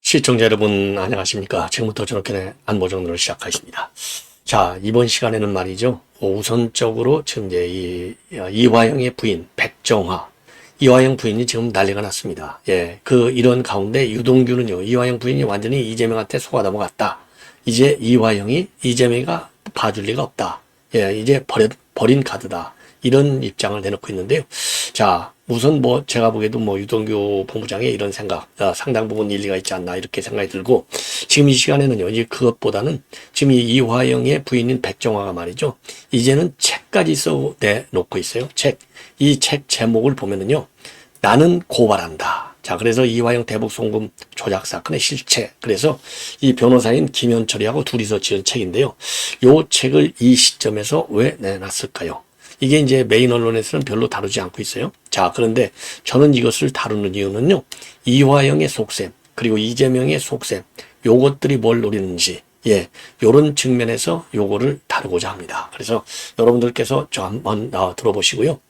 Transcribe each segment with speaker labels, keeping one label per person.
Speaker 1: 시청자 여러분 안녕하십니까. 지금부터 저렇게 안보정론을 시작하겠습니다. 자, 이번 시간에는 말이죠. 우선적으로 지금 이제 이화영의 부인 백정화, 이화영 부인이 지금 난리가 났습니다. 예, 이런 가운데 유동규는요, 이화영 부인이 완전히 이재명한테 속아 넘어갔다. 이제 이화영이 이재명이가 봐줄 리가 없다. 예, 이제 버린 카드다. 이런 입장을 내놓고 있는데요. 자, 우선 제가 보기에도 유동규 본부장의 이런 생각, 상당 부분 일리가 있지 않나, 이렇게 생각이 들고, 지금 이 시간에는요, 이제 그것보다는 지금 이 이화영의 부인인 백정화가 말이죠. 이제는 책까지 써내놓고 있어요. 이 책 제목을 보면은요, 나는 고발한다. 자, 그래서 이화영 대북송금 조작 사건의 실체. 그래서 이 변호사인 김현철이하고 둘이서 지은 책인데요. 요 책을 이 시점에서 왜 내놨을까요? 이게 이제 메인 언론에서는 별로 다루지 않고 있어요. 자, 그런데 저는 이것을 다루는 이유는요, 이화영의 속셈, 그리고 이재명의 속셈, 요것들이 뭘 노리는지, 예, 요런 측면에서 요거를 다루고자 합니다. 그래서 여러분들께서 좀 한번 들어보시고요.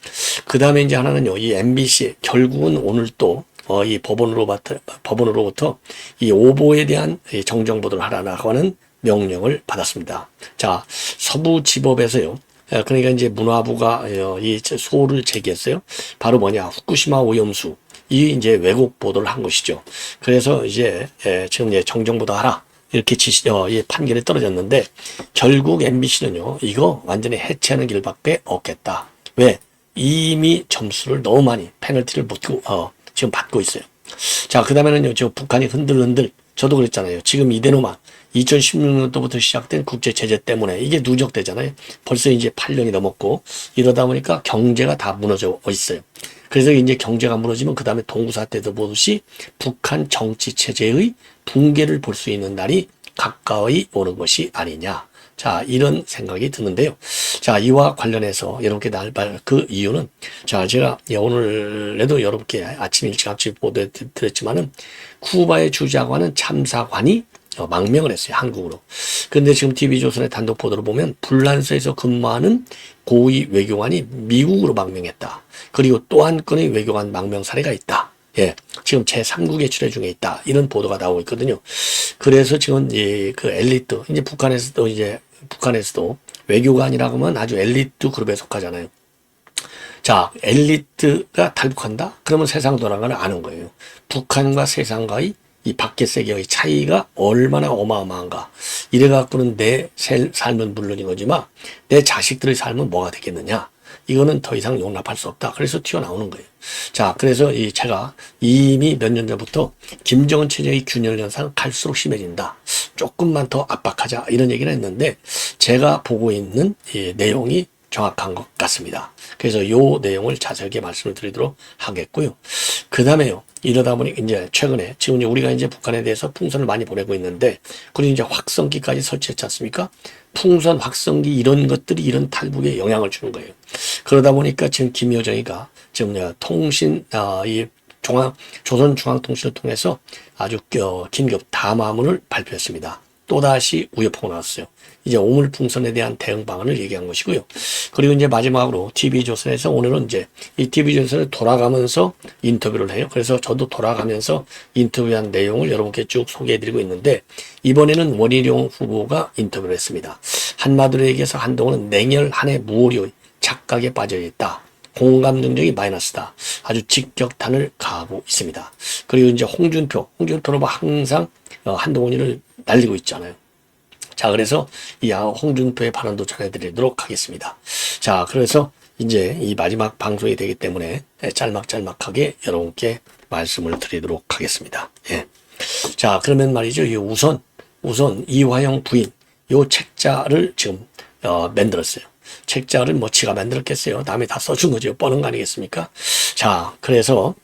Speaker 1: 그 다음에 이제 하나는요, 이 MBC, 결국은 오늘 또, 이 법원으로부터 이 오보에 대한 정정보도를 하라고 하는 명령을 받았습니다. 자, 서부지법에서요, 그러니까 이제 문화부가 이 소를 제기했어요. 바로 후쿠시마 오염수. 이 이제 왜곡 보도를 한 것이죠. 그래서 이제 지금 이제 정정보도 하라. 이렇게 이 판결이 떨어졌는데, 결국 MBC는요, 이거 완전히 해체하는 길밖에 없겠다. 왜? 이미 점수를 너무 많이, 페널티를 지금 받고 있어요. 자, 그 다음에는요, 북한이 흔들흔들, 저도 그랬잖아요. 지금 이대로만 2016년도부터 시작된 국제 제재 때문에 이게 누적되잖아요. 벌써 이제 8년이 넘었고, 이러다 보니까 경제가 다 무너져 있어요. 그래서 이제 경제가 무너지면 그 다음에 동구사 때도 보듯이 북한 정치 체제의 붕괴를 볼 수 있는 날이 가까이 오는 것이 아니냐. 자, 이런 생각이 드는데요. 자, 이와 관련해서 여러분께 그 이유는, 자, 제가 오늘에도 여러분께 아침 일찍 보도해 드렸지만은, 쿠바에 주재하는 참사관이 망명을 했어요, 한국으로. 그런데 지금 TV조선의 단독 보도를 보면, 불란서에서 근무하는 고위 외교관이 미국으로 망명했다. 그리고 또 한 건의 외교관 망명 사례가 있다. 예, 지금 제3국에 출애 중에 있다. 이런 보도가 나오고 있거든요. 그래서 지금 그 엘리트, 이제 북한에서도 외교관이라고 하면 아주 엘리트 그룹에 속하잖아요. 자, 엘리트가 탈북한다? 그러면 세상 돌아가는 아는 거예요. 북한과 세상과의 이 밖의 세계의 차이가 얼마나 어마어마한가. 이래갖고는 내 삶은 물론인 거지만 내 자식들의 삶은 뭐가 되겠느냐. 이거는 더 이상 용납할 수 없다. 그래서 튀어나오는 거예요. 자, 그래서 제가 이미 몇 년 전부터 김정은 체제의 균열 현상 갈수록 심해진다. 조금만 더 압박하자. 이런 얘기를 했는데, 제가 보고 있는 이 내용이 정확한 것 같습니다. 그래서 요 내용을 자세하게 말씀을 드리도록 하겠고요. 그 다음에요. 이러다 보니 이제 최근에 지금 우리가 이제 북한에 대해서 풍선을 많이 보내고 있는데, 그리고 이제 확성기까지 설치했지 않습니까? 풍선, 확성기 이런 것들이 이런 탈북에 영향을 주는 거예요. 그러다 보니까 지금 김여정이가 지금 이 조선중앙통신을 통해서 아주 긴급 담화문을 발표했습니다. 또다시 우여포가 나왔어요. 이제 오물풍선에 대한 대응 방안을 얘기한 것이고요. 그리고 이제 마지막으로 TV조선에서 오늘은 이제 이 TV조선을 돌아가면서 인터뷰를 해요. 그래서 저도 돌아가면서 인터뷰한 내용을 여러분께 쭉 소개해드리고 있는데, 이번에는 원희룡 후보가 인터뷰를 했습니다. 한마디로 얘기해서 한동훈은 냉혈 한해 무오류의 착각에 빠져있다. 공감 능력이 마이너스다. 아주 직격탄을 가하고 있습니다. 그리고 이제 홍준표는 항상 한동훈이를 날리고 있잖아요. 자, 그래서 이 홍준표의 발언도 전해드리도록 하겠습니다. 자, 그래서 이제 이 마지막 방송이 되기 때문에 짤막짤막하게 여러분께 말씀을 드리도록 하겠습니다. 예. 자, 그러면 말이죠. 우선 이화영 부인, 요 책자를 지금 만들었어요. 책자를 지가 만들었겠어요. 남이 다 써준 거죠. 뻔한 거 아니겠습니까? 자, 그래서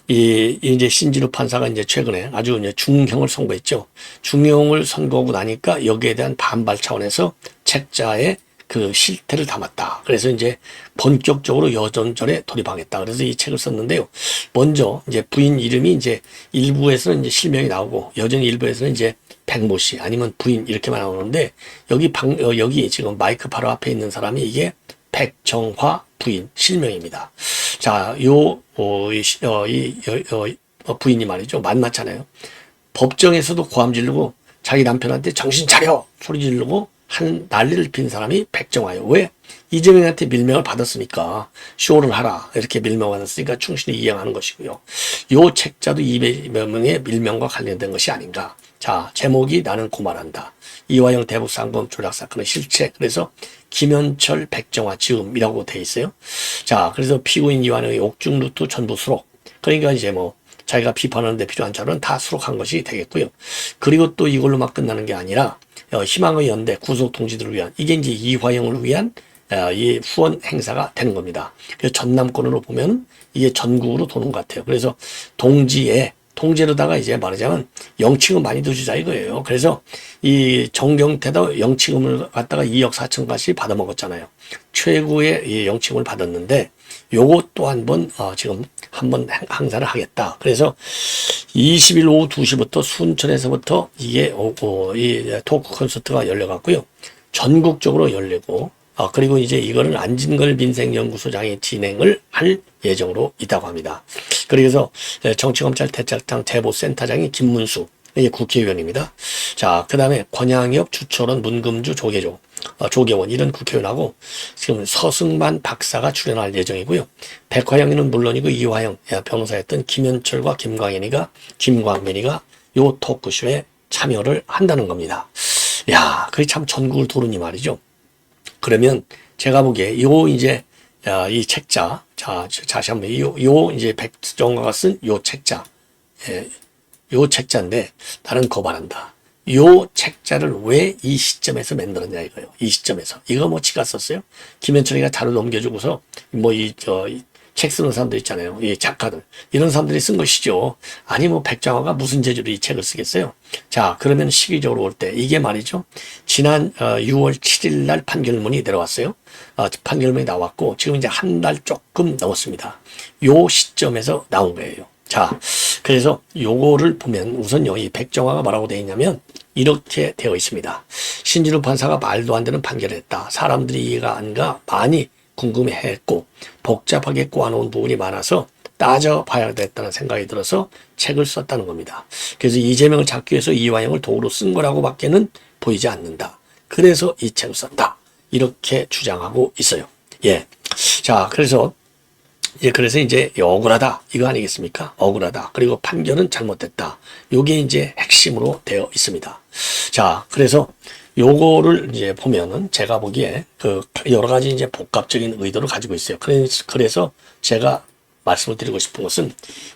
Speaker 1: 이제 신진우 판사가 이제 최근에 아주 이제 중형을 선고했죠. 중형을 선고하고 나니까 여기에 대한 반발 차원에서 책자에 그 실태를 담았다. 그래서 이제 본격적으로 여전전에 돌입하겠다. 그래서 이 책을 썼는데요. 먼저 이제 부인 이름이 이제 일부에서는 이제 실명이 나오고 여전 일부에서는 이제 백모 씨 아니면 부인 이렇게만 나오는데 여기 지금 마이크 바로 앞에 있는 사람이 이게 백정화 부인 실명입니다. 자, 부인이 말이죠. 만났잖아요. 법정에서도 고함 지르고 자기 남편한테 정신 차려 소리 지르고 한 난리를 핀 사람이 백정화예요. 왜? 이재명한테 밀명을 받았으니까 쇼를 하라 이렇게 밀명을 받았으니까 충실히 이행하는 것이고요. 요 책자도 이재명의 밀명과 관련된 것이 아닌가. 자, 제목이 나는 고말한다. 이화영 대북상금 조작 사건의 실체. 그래서 김현철 백정화 지음이라고 돼 있어요. 자, 그래서 피고인 이화영의 옥중 루트 전부 수록. 그러니까 이제 뭐 자기가 비판하는데 필요한 자료는 다 수록한 것이 되겠고요. 그리고 또 이걸로만 끝나는 게 아니라 희망의 연대 구속 동지들을 위한 이게 이제 이화영을 위한 이 후원 행사가 되는 겁니다. 그래서 전남권으로 보면 이게 전국으로 도는 것 같아요. 그래서 동지에다가 이제 말하자면 영치금 많이 더 주자 이거예요. 그래서 이 정경태도 영치금을 갖다가 2억 4천까지 받아먹었잖아요. 최고의 이 영치금을 받았는데 요것도 지금 한번 행사를 하겠다. 그래서 20일 오후 2시부터 순천에서부터 이게 이 토크 콘서트가 열려갔고요. 전국적으로 열리고 그리고 이제 이거를 안진걸 민생연구소장이 진행을 할 예정으로 있다고 합니다. 그래서 정치검찰대책당 제보센터장이 김문수 이게 국회의원입니다. 자, 그 다음에 권양엽, 주철원, 문금주, 조계원 이런 국회의원하고 지금 서승만 박사가 출연할 예정이고요. 백화영이는 물론이고 이화영 변호사였던 김현철과 김광민이가 요 토크쇼에 참여를 한다는 겁니다. 야, 그게 참 전국을 도르니 말이죠. 그러면 제가 보기에 이 책자, 자, 다시 한번 이제 백정화가 쓴 요 책자, 요 책자인데 나는 거부한다. 요 책자를 왜 이 시점에서 만들었냐 이거예요. 이 시점에서. 이거 뭐 지가 썼어요? 김현철이가 자료 넘겨주고서 책 쓰는 사람들 있잖아요. 이 작가들. 이런 사람들이 쓴 것이죠. 아니 뭐 백정화가 무슨 재주로 이 책을 쓰겠어요? 자, 그러면 시기적으로 올 때 이게 말이죠. 지난 6월 7일 날 판결문이 내려왔어요. 판결문이 나왔고 지금 이제 한 달 조금 넘었습니다. 요 시점에서 나온 거예요. 자, 그래서 요거를 보면 우선요, 이 백정화가 뭐라고 되어 있냐면 이렇게 되어 있습니다. 신진우 판사가 말도 안 되는 판결을 했다. 사람들이 이해가 안 가 많이 궁금해했고 복잡하게 꼬아놓은 부분이 많아서 따져봐야 됐다는 생각이 들어서 책을 썼다는 겁니다. 그래서 이재명을 잡기 위해서 이화영을 도구로 쓴 거라고 밖에는 보이지 않는다. 그래서 이 책을 썼다. 이렇게 주장하고 있어요. 예. 자, 그래서 이제 억울하다. 이거 아니겠습니까? 억울하다. 그리고 판결은 잘못됐다. 요게 이제 핵심으로 되어 있습니다. 자, 그래서 요거를 이제 보면은 제가 보기에 여러 가지 이제 복합적인 의도를 가지고 있어요. 그래서 제가 말씀을 드리고 싶은 것은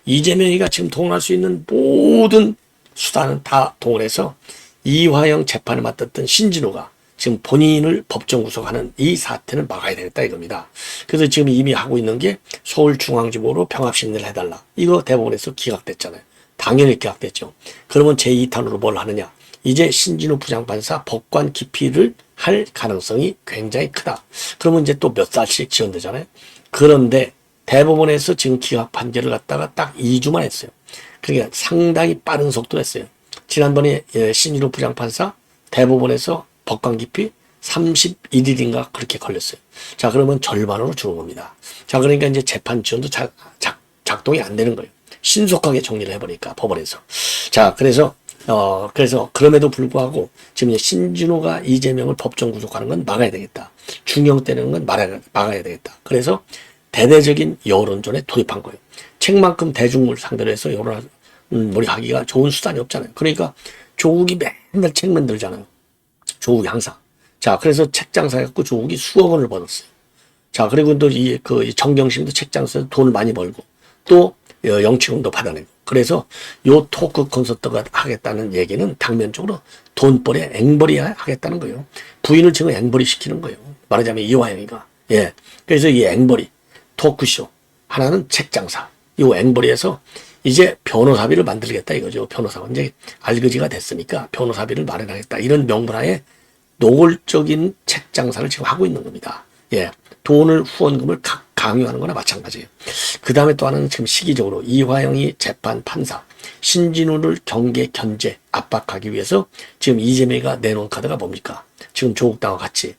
Speaker 1: 이재명이가 지금 동원할 수 있는 모든 수단은 다 동원해서 이화영 재판을 맡았던 신진우가 지금 본인을 법정 구속하는 이 사태는 막아야 되겠다 이겁니다. 그래서 지금 이미 하고 있는 게 서울중앙지법으로 병합심리를 해달라. 이거 대법원에서 기각됐잖아요. 당연히 기각됐죠. 그러면 제2탄으로 뭘 하느냐. 이제 신진우 부장판사 법관 기피를 할 가능성이 굉장히 크다. 그러면 이제 또 몇 살씩 지연되잖아요. 그런데 대법원에서 지금 기각 판결을 갖다가 딱 2주만 했어요. 그러니까 상당히 빠른 속도로 했어요. 지난번에 신진우 부장판사 대법원에서 법관 기피 31일인가 그렇게 걸렸어요. 자, 그러면 절반으로 줄은 겁니다. 자, 그러니까 이제 재판 지원도 작동이 안 되는 거예요. 신속하게 정리를 해버리니까 법원에서. 자, 그래서 그럼에도 불구하고 지금 이제 신진호가 이재명을 법정 구속하는 건 막아야 되겠다. 중형 때리는 건 막아야 되겠다. 그래서 대대적인 여론전에 돌입한 거예요. 책만큼 대중을 상대로 해서 여론을 하기가 좋은 수단이 없잖아요. 그러니까 조국이 맨날 책 만들잖아요. 조국이 항상. 자, 그래서 책 장사해갖고 조국이 수억 원을 벌었어요. 자, 그리고 또 정경심도 책 장사해서 돈을 많이 벌고 또 영치금도 받아내고. 그래서 요 토크 콘서트가 하겠다는 얘기는 당면적으로 돈벌이에 앵벌이 하겠다는 거예요. 부인을 지금 앵벌이 시키는 거예요. 말하자면 이화영이가. 예. 그래서 이 앵벌이 토크쇼 하나는 책 장사. 이 앵벌이에서 이제 변호사비를 만들겠다 이거죠. 변호사가 이제 알거지가 됐으니까 변호사비를 마련하겠다. 이런 명분하에 노골적인 책 장사를 지금 하고 있는 겁니다. 예. 돈을 후원금을 강요하는 거나 마찬가지예요. 그 다음에 또 하나는 지금 시기적으로 이화영이 재판 판사, 신진우를 경계 견제 압박하기 위해서 지금 이재명이가 내놓은 카드가 뭡니까? 지금 조국 당과 같이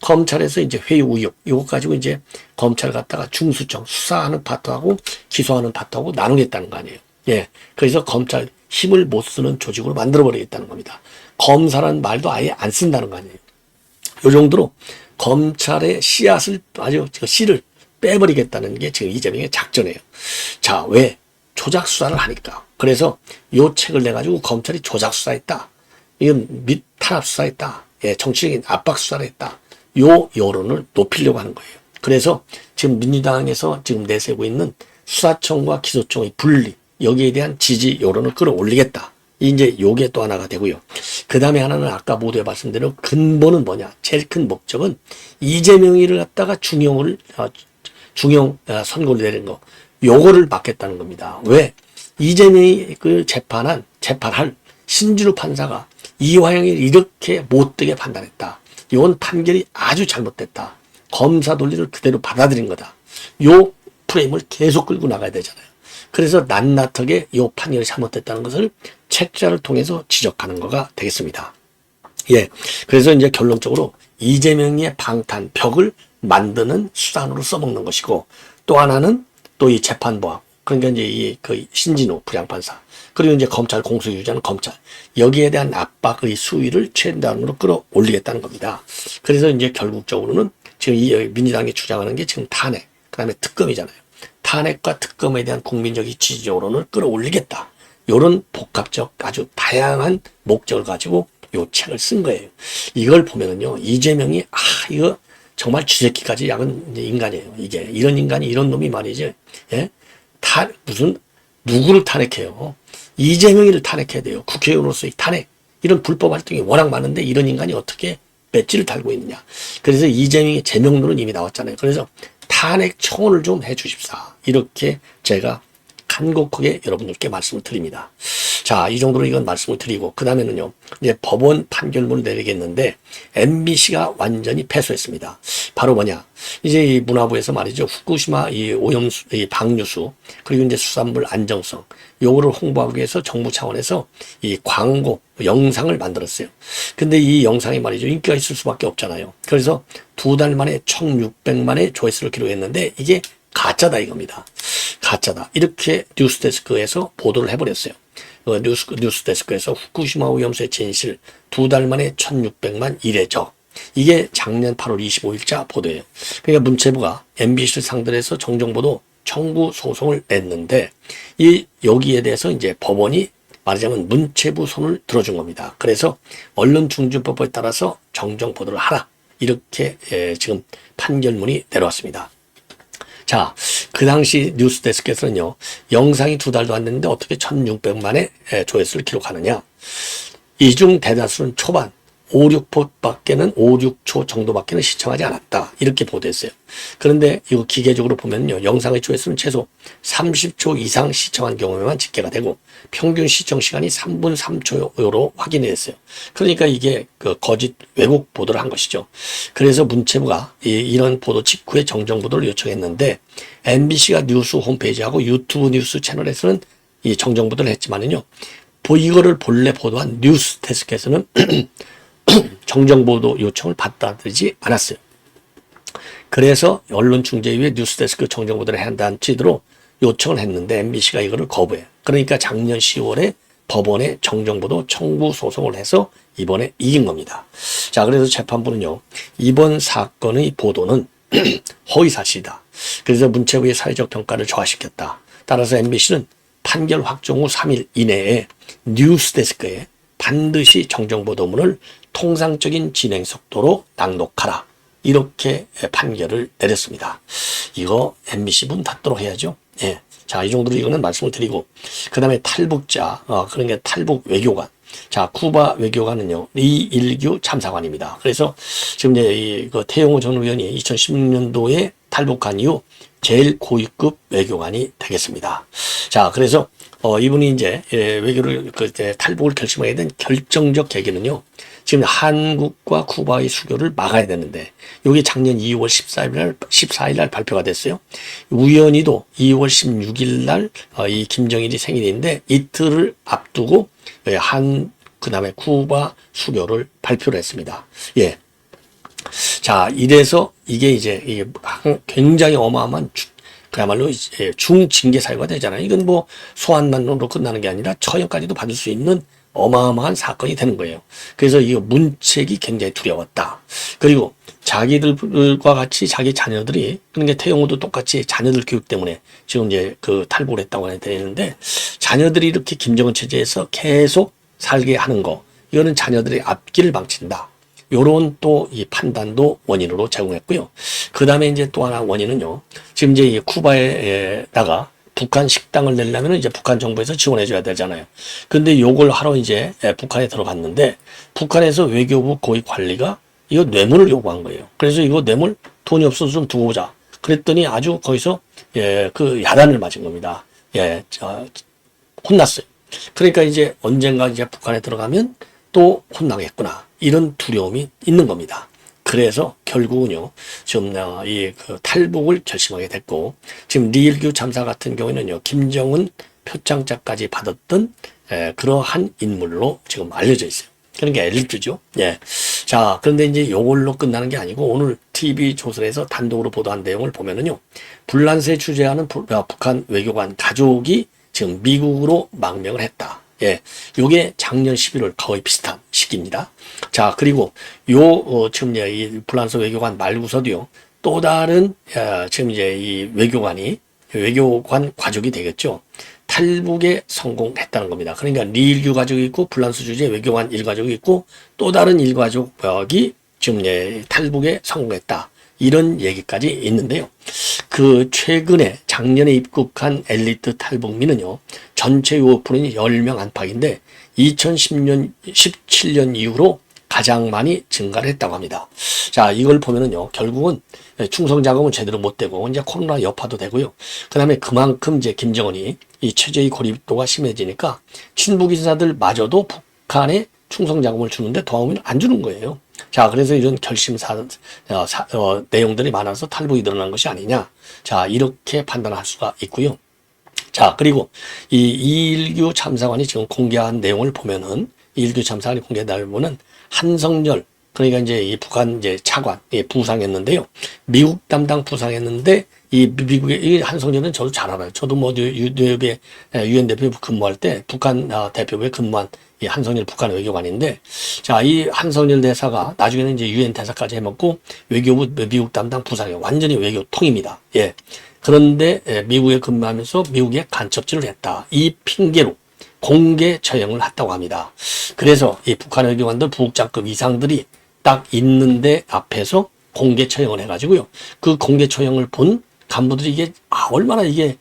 Speaker 1: 검찰에서 이제 회의 의혹, 이거 가지고 이제 검찰 갖다가 중수청 수사하는 파트하고 기소하는 파트하고 나누겠다는 거 아니에요. 예. 그래서 검찰 힘을 못 쓰는 조직으로 만들어버리겠다는 겁니다. 검사라는 말도 아예 안 쓴다는 거 아니에요. 이 정도로 검찰의 씨앗을 아주 씨를 빼버리겠다는 게 지금 이재명의 작전이에요. 자, 왜? 조작 수사를 하니까. 그래서 요 책을 내가지고 검찰이 조작 수사했다. 이건 탄압 수사했다. 예, 정치적인 압박 수사를 했다. 요 여론을 높이려고 하는 거예요. 그래서 지금 민주당에서 지금 내세우고 있는 수사청과 기소청의 분리, 여기에 대한 지지 여론을 끌어올리겠다. 이제 요게 또 하나가 되고요. 그 다음에 하나는 아까 모두에 말씀드린 근본은 뭐냐? 제일 큰 목적은 이재명이를 갖다가 중형 선고를 내리는 거. 요거를 막겠다는 겁니다. 왜? 이재명이 그 재판할 신진우 판사가 이화영을 이렇게 못되게 판단했다. 이건 판결이 아주 잘못됐다. 검사 논리를 그대로 받아들인 거다. 요 프레임을 계속 끌고 나가야 되잖아요. 그래서 낱낱하게 요 판결이 잘못됐다는 것을 책자를 통해서 지적하는 거가 되겠습니다. 예. 그래서 이제 결론적으로 이재명의 방탄, 벽을 만드는 수단으로 써먹는 것이고, 또 하나는 또 이 재판부하고, 그러니까 이제 그 신진우 부장판사, 그리고 이제 검찰 공소유지하는 검찰, 여기에 대한 압박의 수위를 최단으로 끌어올리겠다는 겁니다. 그래서 이제 결국적으로는 지금 이 민주당이 주장하는 게 지금 탄핵, 그 다음에 특검이잖아요. 탄핵과 특검에 대한 국민적인 지지 여론을 끌어올리겠다. 이런 복합적 아주 다양한 목적을 가지고 요 책을 쓴 거예요. 이걸 보면은요, 이재명이 이거 정말 쥐새끼까지 약은 인간이에요. 이게 이런 인간이 이런 놈이 말이지. 예? 무슨 누구를 탄핵해요? 이재명이를 탄핵해야 돼요. 국회의원으로서의 탄핵. 이런 불법 활동이 워낙 많은데 이런 인간이 어떻게 배지를 달고 있느냐. 그래서 이재명의 제명론은 이미 나왔잖아요. 그래서 탄핵 청원을 좀 해 주십사. 이렇게 제가 간곡하게 여러분들께 말씀을 드립니다. 자, 이 정도로 이건 말씀을 드리고, 그 다음에는요, 이제 법원 판결문을 내리겠는데, MBC가 완전히 패소했습니다. 바로 뭐냐. 이제 이 문화부에서 말이죠. 후쿠시마 이 오염수, 이 방류수, 그리고 이제 수산물 안정성, 요거를 홍보하기 위해서 정부 차원에서 이 광고, 영상을 만들었어요. 근데 이 영상이 말이죠. 인기가 있을 수밖에 없잖아요. 그래서 2달 만에 1600만의 조회수를 기록했는데, 이게 가짜다 이겁니다. 가짜다. 이렇게 뉴스데스크에서 보도를 해버렸어요. 뉴스데스크에서 후쿠시마 오염수의 진실 2달 만에 1600만 이례적. 이게 작년 8월 25일자 보도예요. 그러니까 문체부가 MBC를 상대로 해서 정정보도 청구 소송을 냈는데, 여기에 대해서 이제 법원이 말하자면 문체부 손을 들어준 겁니다. 그래서 언론중재법에 따라서 정정보도를 하라. 이렇게 지금 판결문이 내려왔습니다. 자, 그 당시 뉴스데스크에서는요, 영상이 2달도 안 됐는데 어떻게 1600만의 조회수를 기록하느냐. 이 중 대다수는 초반 5, 6초 정도밖에는 시청하지 않았다. 이렇게 보도했어요. 그런데 이거 기계적으로 보면요, 영상의 조회수는 최소 30초 이상 시청한 경우에만 집계가 되고, 평균 시청 시간이 3분 3초로 확인이 됐어요. 그러니까 이게 그 거짓 왜곡 보도를 한 것이죠. 그래서 문체부가 이런 보도 직후에 정정 보도를 요청했는데, MBC가 뉴스 홈페이지하고 유튜브 뉴스 채널에서는 이 정정 보도를 했지만은요, 이거를 본래 보도한 뉴스 데스크에서는 정정보도 요청을 받아들이지 않았어요. 그래서 언론중재위에 뉴스데스크 정정보도를 한다는 취지로 요청을 했는데 MBC가 이거를 거부해요. 그러니까 작년 10월에 법원에 정정보도 청구 소송을 해서 이번에 이긴 겁니다. 자, 그래서 재판부는요, 이번 사건의 보도는 허위사실이다. 그래서 문체부의 사회적 평가를 저하시켰다. 따라서 MBC는 판결 확정 후 3일 이내에 뉴스데스크에 반드시 정정보도문을 통상적인 진행 속도로 낭독하라. 이렇게 판결을 내렸습니다. 이거 MBC 문 닫도록 해야죠. 예. 자, 이 정도로 이거는 말씀을 드리고, 그 다음에 탈북자, 그러니까 탈북 외교관. 자, 쿠바 외교관은요, 리일규 참사관입니다. 그래서 지금 이제 태용호 전 의원이 2016년도에 탈북한 이후 제일 고위급 외교관이 되겠습니다. 자, 그래서 이분이 이제 외교를 탈북을 결심하게 된 결정적 계기는요, 지금 한국과 쿠바의 수교를 막아야 되는데 이게 작년 2월 14일 날 발표가 됐어요. 우연히도 2월 16일 날 이 김정일이 생일인데 이틀을 앞두고 그다음에 쿠바 수교를 발표를 했습니다. 예. 자, 이래서 이게 굉장히 어마어마한 그야말로 중징계 사유가 되잖아요. 이건 뭐 소환만으로 끝나는 게 아니라 처형까지도 받을 수 있는 어마어마한 사건이 되는 거예요. 그래서 이 문책이 굉장히 두려웠다. 그리고 자기들과 같이 자기 자녀들이, 그러니까 태영호도 똑같이 자녀들 교육 때문에 지금 이제 그 탈북을 했다고 해야 되는데, 자녀들이 이렇게 김정은 체제에서 계속 살게 하는 거, 이거는 자녀들의 앞길을 망친다. 요런 또 이 판단도 원인으로 제공했고요. 그 다음에 이제 또 하나 원인은요. 지금 이제 쿠바에다가 북한 식당을 내려면 이제 북한 정부에서 지원해줘야 되잖아요. 근데 요걸 하러 이제 북한에 들어갔는데 북한에서 외교부 고위 관리가 이거 뇌물을 요구한 거예요. 그래서 이거 뇌물 돈이 없어서 좀 두고 보자. 그랬더니 아주 거기서 그 야단을 맞은 겁니다. 혼났어요. 그러니까 이제 언젠가 이제 북한에 들어가면 또 혼나겠구나. 이런 두려움이 있는 겁니다. 그래서 결국은요, 지금 그 탈북을 결심하게 됐고, 지금 리일규 참사 같은 경우에는요, 김정은 표창장까지 받았던 그러한 인물로 지금 알려져 있어요. 그러니까 엘리트죠. 예. 자, 그런데 이제 요걸로 끝나는 게 아니고, 오늘 TV 조선에서 단독으로 보도한 내용을 보면은요, 불란서에 주재하는 북한 외교관 가족이 지금 미국으로 망명을 했다. 예, 요게 작년 11월 거의 비슷한 시기입니다. 자, 그리고 지금 이 불란서 외교관 말고서도요, 또 다른, 지금 이제 이 외교관 가족이 되겠죠. 탈북에 성공했다는 겁니다. 그러니까 리일규 가족이 있고, 불란서 주재 외교관 일가족이 있고, 또 다른 일가족이 지금 탈북에 성공했다. 이런 얘기까지 있는데요. 그 최근에 작년에 입국한 엘리트 탈북민은요, 전체 유업풀이 10명 안팎인데 2017년 이후로 가장 많이 증가를 했다고 합니다. 자, 이걸 보면은요, 결국은 충성 작업은 제대로 못 되고 이제 코로나 여파도 되고요. 그다음에 그만큼 이제 김정은이 이 체제의 고립도가 심해지니까 친북 인사들마저도 북한에 충성 자금을 주는데 도움을 안 주는 거예요. 자, 그래서 이런 내용들이 많아서 탈북이 늘어난 것이 아니냐. 자, 이렇게 판단할 수가 있고요. 자, 그리고 이 이일규 참사관이 지금 공개한 내용을 보면은, 이일규 참사관이 공개한 내용을 보면 한성열, 그러니까 이제 이 북한 이제 차관, 부상했는데요. 미국 담당 부상했는데, 이 미국의 한성열은 저도 잘 알아요. 저도 뭐 뉴욕에 유엔 대표부 근무할 때 북한 대표부에 근무한 이 한성열 북한 외교관인데, 자, 이 한성열 대사가 나중에는 이제 유엔 대사까지 해먹고 외교부 미국 담당 부상이에요. 완전히 외교통입니다. 예. 그런데 미국에 근무하면서 미국에 간첩질을 했다. 이 핑계로 공개 처형을 했다고 합니다. 그래서 이 북한 외교관들 부국장급 이상들이 딱 있는데 앞에서 공개 처형을 해가지고요. 그 공개 처형을 본 간부들이 이게 얼마나 이게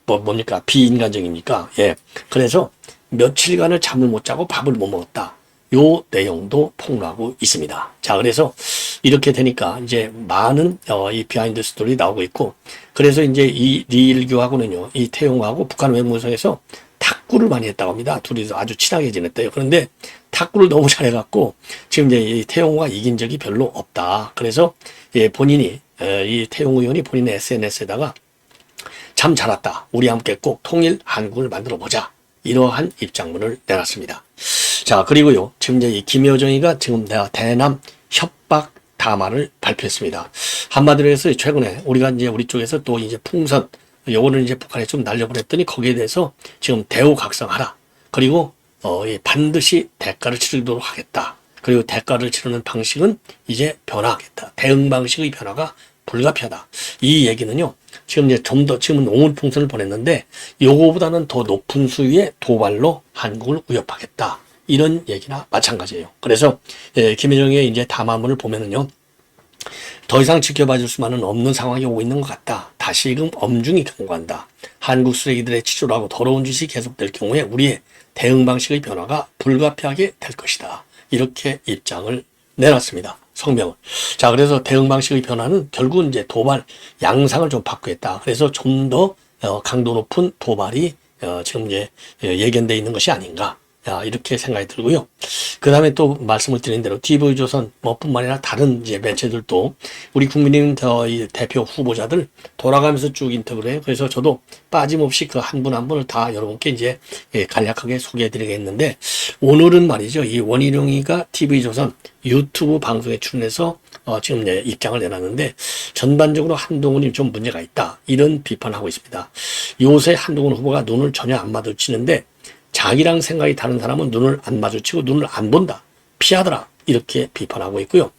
Speaker 1: 뭡니까 비인간적입니까? 예. 그래서 며칠간을 잠을 못 자고 밥을 못 먹었다. 요 내용도 폭로하고 있습니다. 자, 그래서 이렇게 되니까 이제 많은 이 비하인드 스토리 나오고 있고, 그래서 이제 이 리일규하고는요, 이 태용하고 북한 외무성에서 탁구를 많이 했다고 합니다. 둘이서 아주 친하게 지냈대요. 그런데 탁구를 너무 잘해갖고 지금 이제 이 태용호가 이긴 적이 별로 없다. 그래서 본인이 이 태용 의원이 본인의 SNS에다가 참 잘했다. 우리 함께 꼭 통일 한국을 만들어 보자. 이러한 입장문을 내놨습니다. 자, 그리고요, 지금 이제 이 김여정이가 지금 대남 협박 담화를 발표했습니다. 한마디로 해서 최근에 우리가 이제 우리 쪽에서 또 이제 풍선, 요거를 이제 북한에 좀 날려보냈더니 거기에 대해서 지금 대우각성하라. 그리고 반드시 대가를 치르도록 하겠다. 그리고 대가를 치르는 방식은 이제 변화하겠다. 대응 방식의 변화가 불가피하다. 이 얘기는요, 지금 이제 좀 더, 지금은 옹울풍선을 보냈는데, 요거보다는 더 높은 수위의 도발로 한국을 위협하겠다. 이런 얘기나 마찬가지예요. 그래서, 김여정의 이제 담화문을 보면은요, 더 이상 지켜봐줄 수만은 없는 상황이 오고 있는 것 같다. 다시금 엄중히 경고한다. 한국 쓰레기들의 치졸하고 더러운 짓이 계속될 경우에 우리의 대응 방식의 변화가 불가피하게 될 것이다. 이렇게 입장을 내놨습니다. 성명을. 자, 그래서 대응 방식의 변화는 결국은 이제 도발 양상을 좀 바꾸겠다. 그래서 좀 더 강도 높은 도발이 지금 이제 예견되어 있는 것이 아닌가. 이렇게 생각이 들고요. 그 다음에 또 말씀을 드린 대로 TV조선 뿐만 아니라 다른 이제 매체들도 우리 국민의힘 대표 후보자들 돌아가면서 쭉 인터뷰를 해요. 그래서 저도 빠짐없이 그 한 분 한 분을 다 여러분께 이제 간략하게 소개해 드리겠는데, 오늘은 말이죠. 이 원희룡이가 TV조선 유튜브 방송에 출연해서 지금 이제 입장을 내놨는데, 전반적으로 한동훈이 좀 문제가 있다, 이런 비판을 하고 있습니다. 요새 한동훈 후보가 눈을 전혀 안 마주치는데 자기랑 생각이 다른 사람은 눈을 안 마주치고 눈을 안 본다, 피하더라, 이렇게 비판하고 있고요.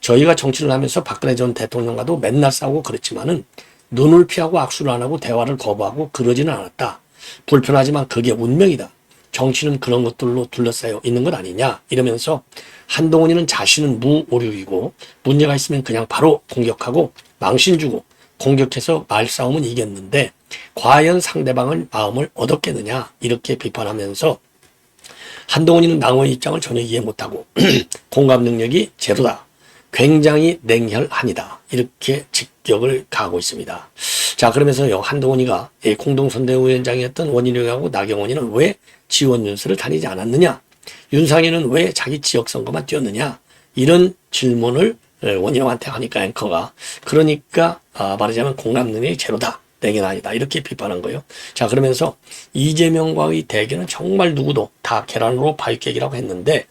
Speaker 1: 저희가 정치를 하면서 박근혜 전 대통령과도 맨날 싸우고 그랬지만은 눈을 피하고 악수를 안 하고 대화를 거부하고 그러지는 않았다. 불편하지만 그게 운명이다. 정치는 그런 것들로 둘러싸여 있는 것 아니냐, 이러면서 한동훈이는 자신은 무오류이고 문제가 있으면 그냥 바로 공격하고 망신 주고 공격해서 말싸움은 이겼는데 과연 상대방의 마음을 얻었겠느냐, 이렇게 비판하면서 한동훈이는 당원의 입장을 전혀 이해 못하고 공감 능력이 제로다, 굉장히 냉혈한이다, 이렇게 직격을 가하고 있습니다. 자, 그러면서요, 한동훈이가 공동선대위원장이었던 원희룡하고 나경원이는 왜 지원 윤서를 다니지 않았느냐, 윤상현은 왜 자기 지역 선거만 뛰었느냐, 이런 질문을 원희룡한테 하니까 앵커가, 그러니까 말하자면 공감 능력이 제로다, 냉혈 아니다, 이렇게 비판한 거예요. 자, 그러면서 이재명과의 대결은 정말 누구도 다 계란으로 바위깨기라고 했는데,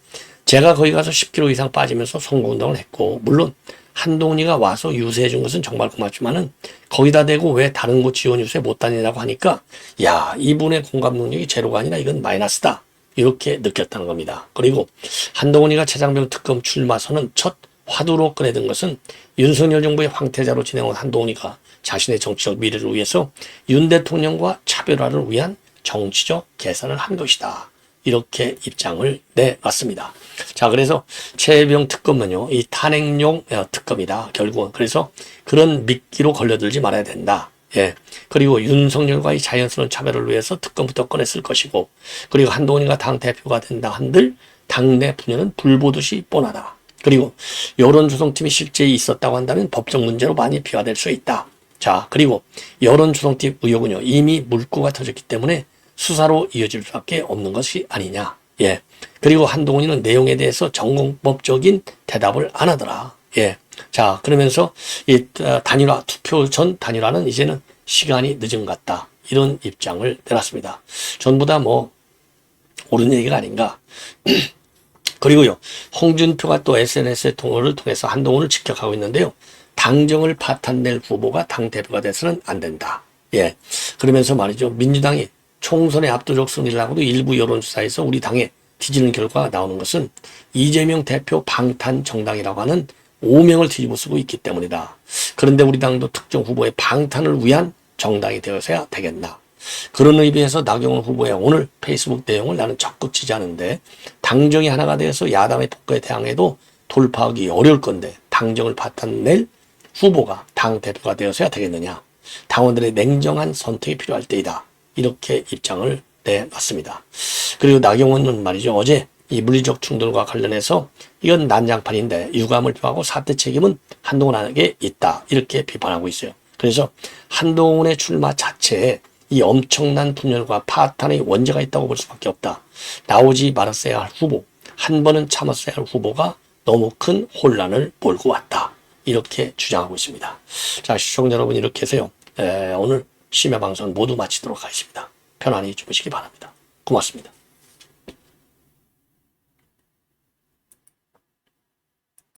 Speaker 1: 제가 거기 가서 10kg 이상 빠지면서 선거운동을 했고, 물론 한동훈이가 와서 유세해 준 것은 정말 고맙지만은 거기다 대고 왜 다른 곳 지원 유세 못 다니냐고 하니까, 야, 이분의 공감 능력이 제로가 아니라 이건 마이너스다, 이렇게 느꼈다는 겁니다. 그리고 한동훈이가 최장병 특검 출마 선언 첫 화두로 꺼내든 것은 윤석열 정부의 황태자로 지내온 한동훈이가 자신의 정치적 미래를 위해서 윤 대통령과 차별화를 위한 정치적 계산을 한 것이다, 이렇게 입장을 내놨습니다. 자, 그래서 최혜병 특검은요, 이 탄핵용 특검이다, 결국은. 그래서 그런 미끼로 걸려들지 말아야 된다. 예. 그리고 윤석열과의 자연스러운 차별을 위해서 특검부터 꺼냈을 것이고, 그리고 한동훈이가 당 대표가 된다 한들 당내 분열은 불보듯이 뻔하다. 그리고 여론조성팀이 실제 있었다고 한다면 법적 문제로 많이 비화될 수 있다. 자, 그리고 여론조성팀 의혹은요, 이미 물꼬가 터졌기 때문에 수사로 이어질 수밖에 없는 것이 아니냐. 예. 그리고 한동훈이는 내용에 대해서 전공법적인 대답을 안 하더라. 예. 자, 그러면서 이 단일화, 투표 전 단일화는 이제는 시간이 늦은 것 같다, 이런 입장을 내놨습니다. 전부 다 옳은 얘기가 아닌가. 그리고요, 홍준표가 또 SNS의 통화를 통해서 한동훈을 직격하고 있는데요, 당정을 파탄낼 후보가 당대표가 돼서는 안 된다. 예. 그러면서 말이죠, 민주당이 총선의 압도적 승리를 하고도 일부 여론조사에서 우리 당에 뒤지는 결과가 나오는 것은 이재명 대표 방탄 정당이라고 하는 오명을 뒤집어 쓰고 있기 때문이다. 그런데 우리 당도 특정 후보의 방탄을 위한 정당이 되어서야 되겠나. 그런 의미에서 나경원 후보의 오늘 페이스북 내용을 나는 적극 지지하는데, 당정이 하나가 되어서 야당의 폭거에 대항해도 돌파하기 어려울 건데 당정을 파탄낼 후보가 당대표가 되어서야 되겠느냐. 당원들의 냉정한 선택이 필요할 때이다, 이렇게 입장을 내놨습니다. 그리고 나경원은 말이죠, 어제 이 물리적 충돌과 관련해서 이건 난장판인데 유감을 표하고 사퇴 책임은 한동훈에게 있다, 이렇게 비판하고 있어요. 그래서 한동훈의 출마 자체에 이 엄청난 분열과 파탄의 원죄가 있다고 볼 수밖에 없다. 나오지 말았어야 할 후보, 한 번은 참았어야 할 후보가 너무 큰 혼란을 몰고 왔다, 이렇게 주장하고 있습니다. 자, 시청자 여러분, 이렇게 해서요, 오늘 심야 방송 모두 마치도록 하겠습니다. 편안히 주무시기 바랍니다. 고맙습니다.